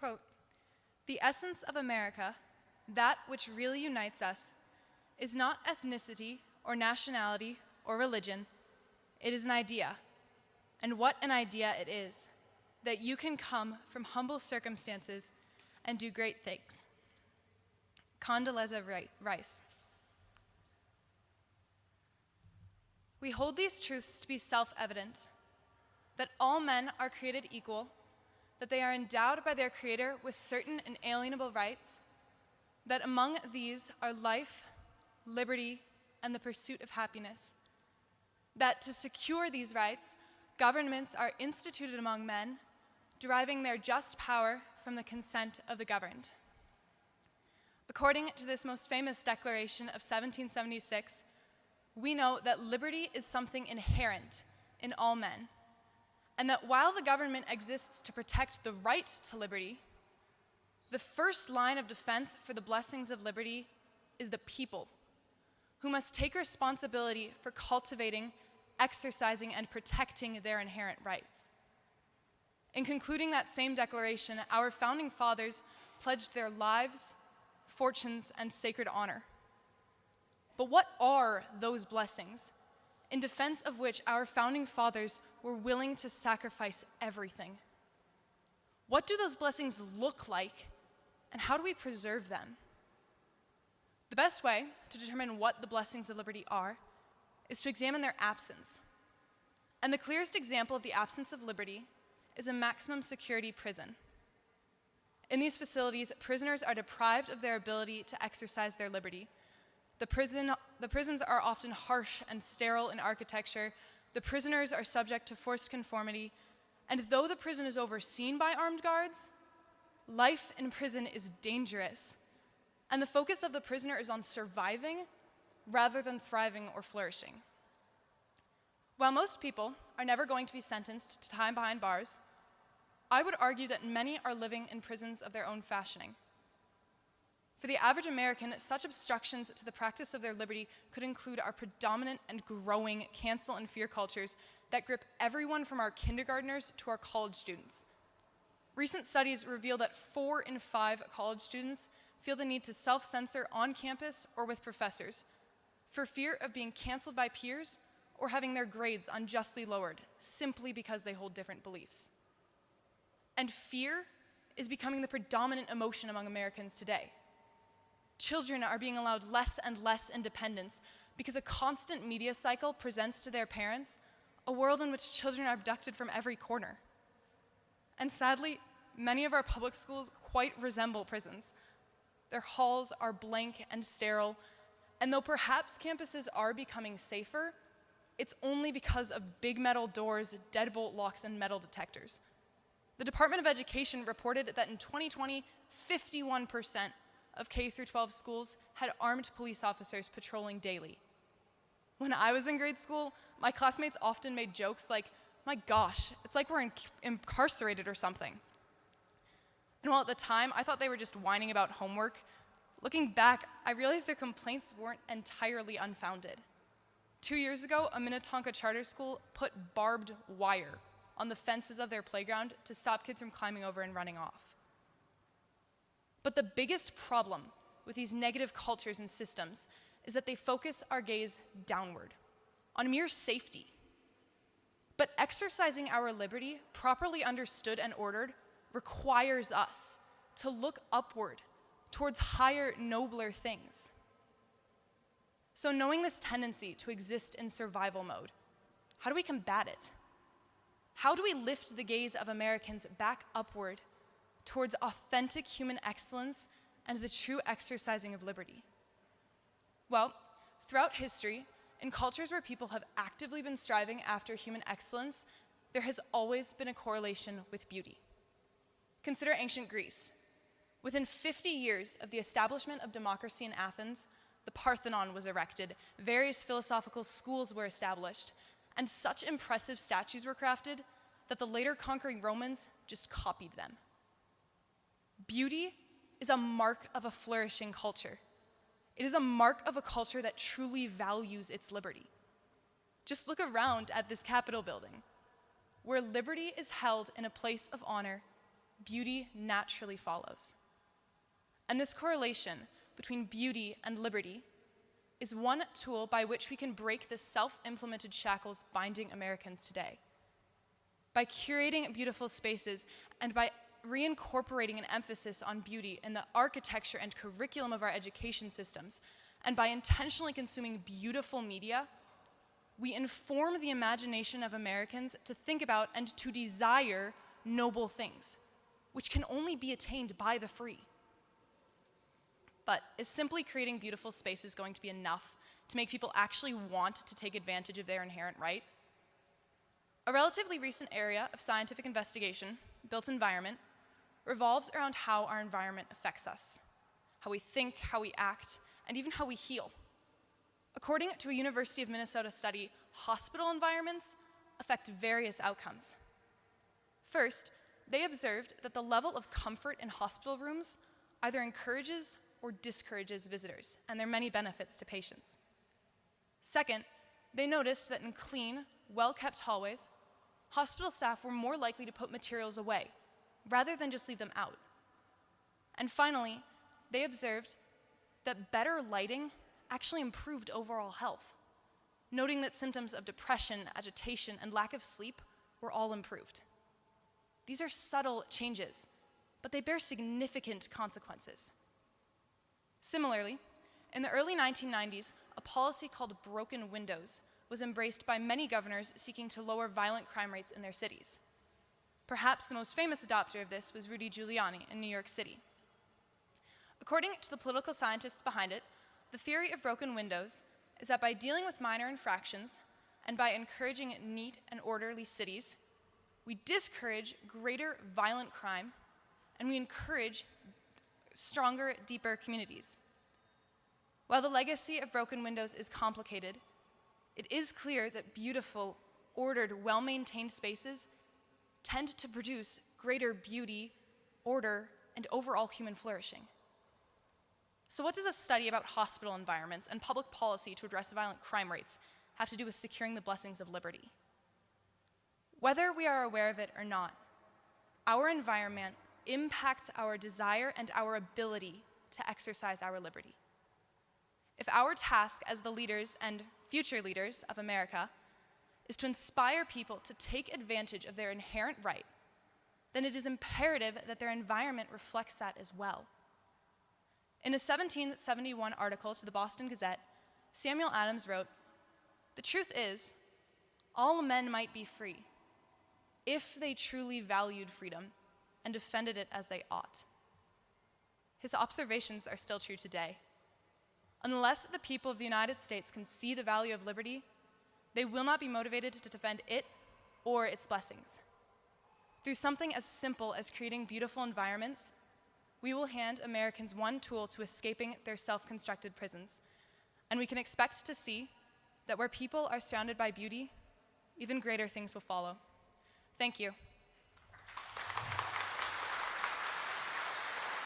Quote, "The essence of America, that which really unites us, is not ethnicity or nationality or religion. It is an idea. And what an idea it is, that you can come from humble circumstances and do great things." Condoleezza Rice. We hold these truths to be self-evident, that all men are created equal, that they are endowed by their Creator with certain inalienable rights, that among these are life, liberty, and the pursuit of happiness, that to secure these rights, governments are instituted among men, deriving their just power from the consent of the governed. According to this most famous declaration of 1776, we know that liberty is something inherent in all men, and that while the government exists to protect the right to liberty, the first line of defense for the blessings of liberty is the people, who must take responsibility for cultivating, exercising, and protecting their inherent rights. In concluding that same declaration, our founding fathers pledged their lives, fortunes, and sacred honor. But what are those blessings, in defense of which our founding fathers were willing to sacrifice everything? What do those blessings look like, and how do we preserve them? The best way to determine what the blessings of liberty are is to examine their absence. And the clearest example of the absence of liberty is a maximum security prison. In these facilities, prisoners are deprived of their ability to exercise their liberty. The prisons are often harsh and sterile in architecture. The prisoners are subject to forced conformity. And though the prison is overseen by armed guards, life in prison is dangerous. And the focus of the prisoner is on surviving rather than thriving or flourishing. While most people are never going to be sentenced to time behind bars, I would argue that many are living in prisons of their own fashioning. For the average American, such obstructions to the practice of their liberty could include our predominant and growing cancel and fear cultures that grip everyone from our kindergartners to our college students. Recent studies reveal that 4 in 5 college students feel the need to self-censor on campus or with professors for fear of being canceled by peers or having their grades unjustly lowered simply because they hold different beliefs. And fear is becoming the predominant emotion among Americans today. Children are being allowed less and less independence because a constant media cycle presents to their parents a world in which children are abducted from every corner. And sadly, many of our public schools quite resemble prisons. Their halls are blank and sterile, and though perhaps campuses are becoming safer, it's only because of big metal doors, deadbolt locks, and metal detectors. The Department of Education reported that in 2020, 51% of K-12 schools had armed police officers patrolling daily. When I was in grade school, my classmates often made jokes like, "My gosh, it's like we're incarcerated or something." And while at the time I thought they were just whining about homework, looking back, I realized their complaints weren't entirely unfounded. 2 years ago, a Minnetonka charter school put barbed wire on the fences of their playground to stop kids from climbing over and running off. But the biggest problem with these negative cultures and systems is that they focus our gaze downward, on mere safety. But exercising our liberty, properly understood and ordered, requires us to look upward towards higher, nobler things. So knowing this tendency to exist in survival mode, how do we combat it? How do we lift the gaze of Americans back upward towards authentic human excellence and the true exercising of liberty? Well, throughout history, in cultures where people have actively been striving after human excellence, there has always been a correlation with beauty. Consider ancient Greece. Within 50 years of the establishment of democracy in Athens, the Parthenon was erected, various philosophical schools were established, and such impressive statues were crafted that the later conquering Romans just copied them. Beauty is a mark of a flourishing culture. It is a mark of a culture that truly values its liberty. Just look around at this Capitol building. Where liberty is held in a place of honor, beauty naturally follows. And this correlation between beauty and liberty is one tool by which we can break the self-implemented shackles binding Americans today. By curating beautiful spaces and by reincorporating an emphasis on beauty in the architecture and curriculum of our education systems, and by intentionally consuming beautiful media, we inform the imagination of Americans to think about and to desire noble things, which can only be attained by the free. But is simply creating beautiful spaces going to be enough to make people actually want to take advantage of their inherent right? A relatively recent area of scientific investigation, built environment, revolves around how our environment affects us, how we think, how we act, and even how we heal. According to a University of Minnesota study, hospital environments affect various outcomes. First, they observed that the level of comfort in hospital rooms either encourages or discourages visitors, and there are many benefits to patients. Second, they noticed that in clean, well-kept hallways, hospital staff were more likely to put materials away, rather than just leave them out. And finally, they observed that better lighting actually improved overall health, noting that symptoms of depression, agitation, and lack of sleep were all improved. These are subtle changes, but they bear significant consequences. Similarly, in the early 1990s, a policy called broken windows was embraced by many governors seeking to lower violent crime rates in their cities. Perhaps the most famous adopter of this was Rudy Giuliani in New York City. According to the political scientists behind it, the theory of broken windows is that by dealing with minor infractions and by encouraging neat and orderly cities, we discourage greater violent crime and we encourage stronger, deeper communities. While the legacy of broken windows is complicated, it is clear that beautiful, ordered, well-maintained spaces tend to produce greater beauty, order, and overall human flourishing. So what does a study about hospital environments and public policy to address violent crime rates have to do with securing the blessings of liberty? Whether we are aware of it or not, our environment impacts our desire and our ability to exercise our liberty. If our task as the leaders and future leaders of America is to inspire people to take advantage of their inherent right, then it is imperative that their environment reflects that as well. In a 1771 article to the Boston Gazette, Samuel Adams wrote, "The truth is, all men might be free, if they truly valued freedom and defended it as they ought." His observations are still true today. Unless the people of the United States can see the value of liberty, they will not be motivated to defend it or its blessings. Through something as simple as creating beautiful environments, we will hand Americans one tool to escaping their self-constructed prisons, and we can expect to see that where people are surrounded by beauty, even greater things will follow. Thank you.